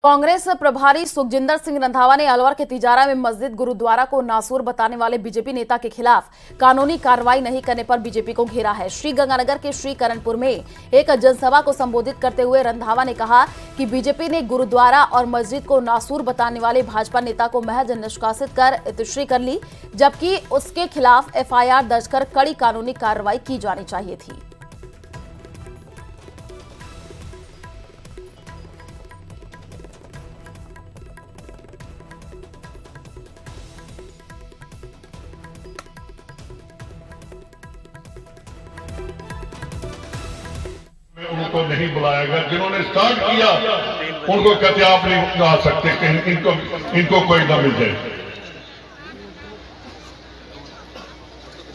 कांग्रेस प्रभारी सुखजिंदर सिंह रंधावा ने अलवर के तिजारा में मस्जिद गुरुद्वारा को नासूर बताने वाले बीजेपी नेता के खिलाफ कानूनी कार्रवाई नहीं करने पर बीजेपी को घेरा है। श्रीगंगानगर के श्रीकरणपुर में एक जनसभा को संबोधित करते हुए रंधावा ने कहा कि बीजेपी ने गुरुद्वारा और मस्जिद को नासूर बताने वाले भाजपा नेता को महज निष्कासित कर इतिश्री कर ली, जबकि उसके खिलाफ एफआईआर दर्ज कर कड़ी कानूनी कार्रवाई की जानी चाहिए थी। उनको नहीं बुलाया गया। जिन्होंने स्टार्ट किया उनको कहते आप नहीं आ सकते, कहीं इनको कोई न मिल जाए।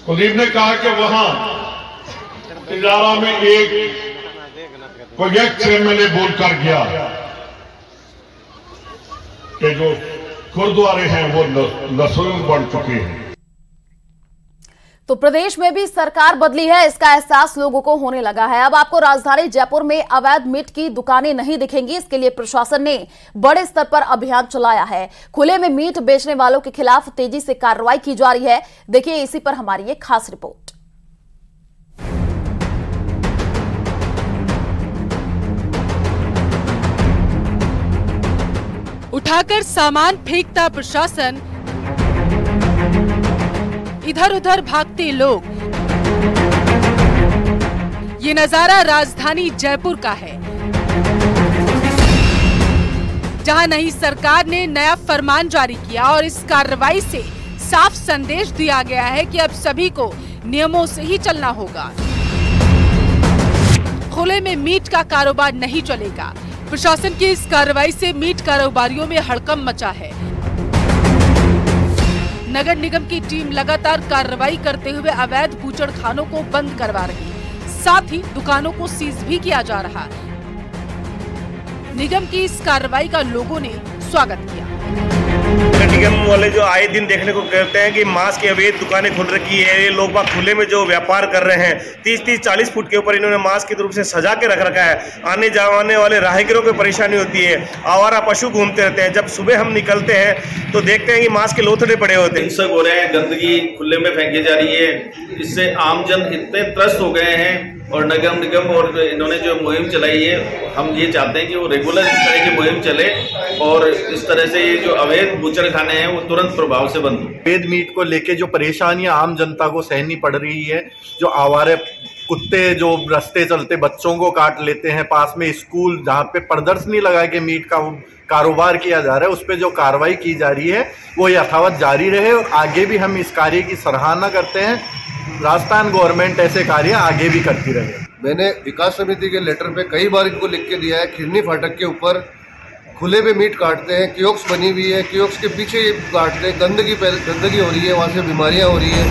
कुलदीप ने कहा कि वहां तिजारा में कोई एमएलए बोल कर गया कि जो गुरुद्वारे हैं वो नसूर बन चुके हैं। तो प्रदेश में भी सरकार बदली है, इसका एहसास लोगों को होने लगा है। अब आपको राजधानी जयपुर में अवैध मीट की दुकानें नहीं दिखेंगी। इसके लिए प्रशासन ने बड़े स्तर पर अभियान चलाया है। खुले में मीट बेचने वालों के खिलाफ तेजी से कार्रवाई की जा रही है। देखिए इसी पर हमारी एक खास रिपोर्ट। उठाकर सामान फेंकता प्रशासन, इधर उधर भागते लोग। ये नजारा राजधानी जयपुर का है, जहां नई सरकार ने नया फरमान जारी किया और इस कार्रवाई से साफ संदेश दिया गया है कि अब सभी को नियमों से ही चलना होगा। खुले में मीट का कारोबार नहीं चलेगा। प्रशासन की इस कार्रवाई से मीट कारोबारियों में हड़कंप मचा है। नगर निगम की टीम लगातार कार्रवाई करते हुए अवैध बूचड़खानों को बंद करवा रही, साथ ही दुकानों को सीज भी किया जा रहा। निगम की इस कार्रवाई का लोगों ने स्वागत किया। नगर निगम वाले जो आए दिन देखने को कहते हैं कि मांस की अवैध दुकानें खुल रखी है, ये लोग बाग खुले में जो व्यापार कर रहे हैं 30-40 फुट के ऊपर इन्होंने मांस के रूप से सजा के रख रखा है। आने जाने वाले राहगीरों को परेशानी होती है, आवारा पशु घूमते रहते हैं। जब सुबह हम निकलते हैं तो देखते हैं कि मांस के लोथड़े पड़े होते हैं। हिंसक हो रहे हैं, गंदगी खुले में फेंकी जा रही है। इससे आमजन इतने त्रस्त हो गए हैं और नगर निगम और इन्होंने जो मुहिम चलाई है, हम ये चाहते हैं कि वो रेगुलर इस तरह की मुहिम चले और इस तरह से ये जो अवैध बूचड़खाने हैं वो तुरंत प्रभाव से बंद हो। अवैध मीट को लेके जो परेशानियां आम जनता को सहनी पड़ रही है, जो आवारे कुत्ते जो रास्ते चलते बच्चों को काट लेते हैं, पास में स्कूल जहाँ पे प्रदर्शनी लगा के मीट का कारोबार किया जा रहा है, उस पर जो कार्रवाई की जा रही है वो यथावत जारी रहे और आगे भी हम इस कार्य की सराहना करते हैं। राजस्थान गवर्नमेंट ऐसे कार्य आगे भी करती रहे। मैंने विकास समिति के लेटर पे कई बार इनको लिख के दिया है। खिरनी फाटक के ऊपर खुले में मीट काटते हैं, कियोस्क बनी हुई है, कियोस्क के पीछे काटते हैं, गंदगी हो रही है, वहाँ से बीमारियाँ हो रही है।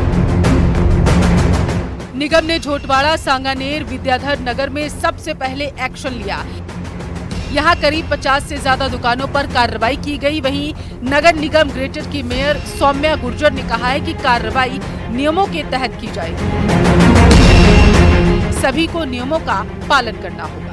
निगम ने झोटवाड़ा, सांगानेर, विद्याधर नगर में सबसे पहले एक्शन लिया। यहाँ करीब 50 से ज्यादा दुकानों पर कार्रवाई की गई। वहीं नगर निगम ग्रेटर की मेयर सौम्या गुर्जर ने कहा है कि कार्रवाई नियमों के तहत की जाएगी। सभी को नियमों का पालन करना होगा।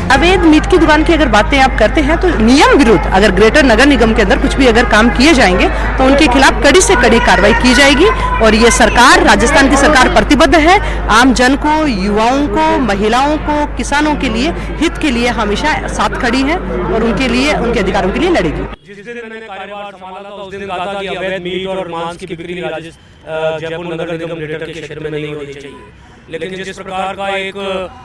अवैध मीट की दुकान की अगर बातें आप करते हैं तो नियम विरुद्ध अगर ग्रेटर नगर निगम के अंदर कुछ भी अगर काम किए जाएंगे तो उनके खिलाफ कड़ी से कड़ी कार्रवाई की जाएगी। और ये सरकार, राजस्थान की सरकार प्रतिबद्ध है आम जन को, युवाओं को, महिलाओं को, किसानों के लिए, हित के लिए हमेशा साथ खड़ी है और उनके लिए, उनके अधिकारों के लिए लड़ेगी। जिस दिन मैंने कार्यभार संभाला था उस दिन कहा था कि अवैध मीट और मांस की बिक्री जयपुर नगर निगम ग्रेटर के क्षेत्र में नहीं होनी चाहिए। लेकिन जिस प्रकार का एक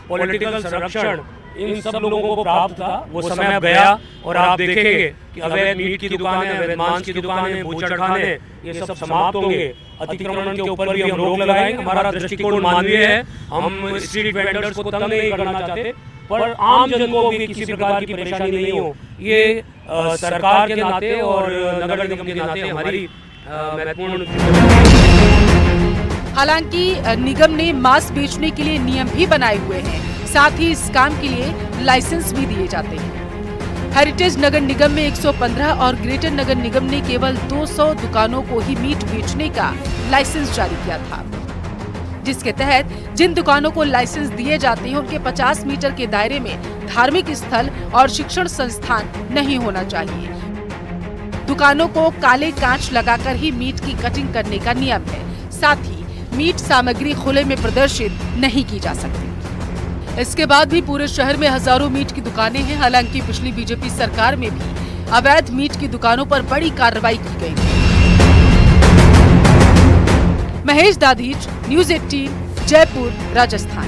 पॉलिटिकल संरक्षण इन सब लोगों को प्राप्त था, वो समय अब गया और आप देखेंगे कि अवैध मीट की दुकानें, अवैध मांस की दुकानें, बूचड़खाने, ये सब समाप्त होंगे। अतिक्रमण के ऊपर भी हम रोक लगाएंगे। हमारा दृष्टिकोण मानवीय है। हम स्ट्रीट वेंडर्स को तंग नहीं करना चाहते, पर आम जन को भी किसी प्रकार की परेशानी नहीं हो, ये सरकार के नाते और नगर निगम के नाते हमारी महत्वपूर्ण। हालांकि निगम ने मांस बेचने के लिए नियम भी बनाए हुए हैं, साथ ही इस काम के लिए लाइसेंस भी दिए जाते हैं। हेरिटेज नगर निगम में 115 और ग्रेटर नगर निगम ने केवल 200 दुकानों को ही मीट बेचने का लाइसेंस जारी किया था। जिसके तहत जिन दुकानों को लाइसेंस दिए जाते हैं उनके 50 मीटर के दायरे में धार्मिक स्थल और शिक्षण संस्थान नहीं होना चाहिए। दुकानों को काले कांच लगाकर ही मीट की कटिंग करने का नियम है। साथ ही मीट सामग्री खुले में प्रदर्शित नहीं की जा सकती। इसके बाद भी पूरे शहर में हजारों मीट की दुकानें हैं। हालांकि पिछली बीजेपी सरकार में भी अवैध मीट की दुकानों पर बड़ी कार्रवाई की गई। महेश दाधीच, न्यूज़ 18, जयपुर, राजस्थान।